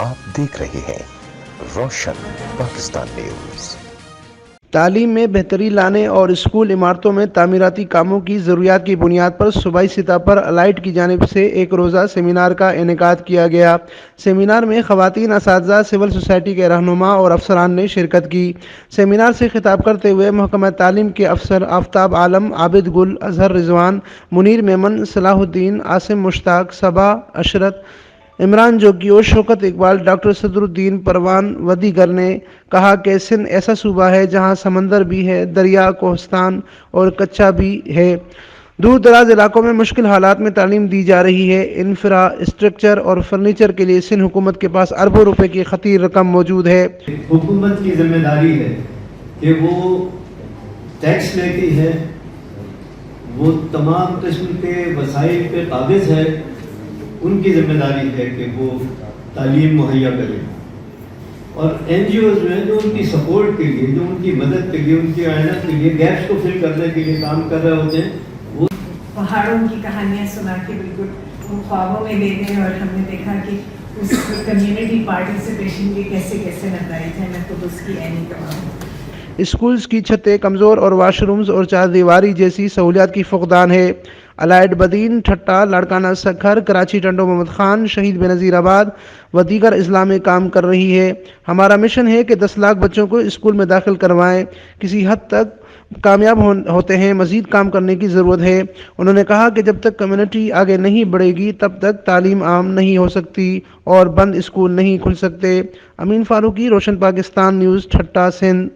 آپ دیکھ رہے ہیں روشن پاکستان نیوز۔ تعلیم میں بہتری لانے اور اسکول عمارتوں میں تعمیراتی کاموں کی ضروریات کی بنیاد پر صوبائی سطح پر الائٹ کی جانب سے ایک روزہ سیمینار کا انعقاد کیا گیا۔ سیمینار میں خواتین اساتذہ، سول سوسائٹی کے رہنما اور افسران نے شرکت کی۔ سیمینار سے خطاب کرتے ہوئے محکمہ تعلیم کے افسر آفتاب عالم، عابد گل، اظہر رضوان، منیر میمن، صلاح الدین، عاصم مشتاق، صبا عشرت، عمران جوگی اور شوکت اقبال، ڈاکٹر صدر الدین پروان و دیگر نے کہا کہ سندھ ایسا صوبہ ہے جہاں سمندر بھی ہے، دریا، کوہستان اور کچا بھی ہے۔ دور دراز علاقوں میں مشکل حالات میں تعلیم دی جا رہی ہے۔ انفراسٹرکچر اور فرنیچر کے لیے سندھ حکومت کے پاس اربوں روپے کی خطیر رقم موجود ہے۔ حکومت کی ذمہ داری ہے کہ وہ ٹیکس لیتی ہے، وہ تمام قسم کے وسائل پہ قابض ہے، ان کی ذمہ داری ہے کہ وہ تعلیم مہیا کرے، اور این جی اوز میں جو ان کی سپورٹ کے لیے، جو ان کی مدد کے لیے، ان کی اعانت کے لیے، گیپس کو فل کرنے کے لیے کام کر رہے ہوتے ہیں۔ وہ پہاڑوں کی کہانیاں سنا کے بالکل وہ خوابوں میں لے گئے، اور ہم نے دیکھا کہ اس کمیونٹی پارٹیسپیشن کے کیسے کیسے نتائج ہیں۔ میں خود اس کی عینی گواہ ہوں۔ اسکولز کی چھتیں کمزور اور واش رومز اور چار دیواری جیسی سہولیات کی فقدان ہے۔ الائٹ بدین، ٹھٹا، لاڑکانہ سکھر، کراچی ٹنڈو محمد خان، شہید بنظیر آباد و دیگر اضلاع میں کام کر رہی ہے۔ ہمارا مشن ہے کہ 10 لاکھ بچوں کو اسکول میں داخل کروائیں۔ کسی حد تک کامیاب ہوتے ہیں، مزید کام کرنے کی ضرورت ہے۔ انہوں نے کہا کہ جب تک کمیونٹی آگے نہیں بڑھے گی تب تک تعلیم عام نہیں ہو سکتی اور بند اسکول نہیں کھل سکتے۔ امین فاروقی، روشن پاکستان نیوز، ٹھٹا، سندھ۔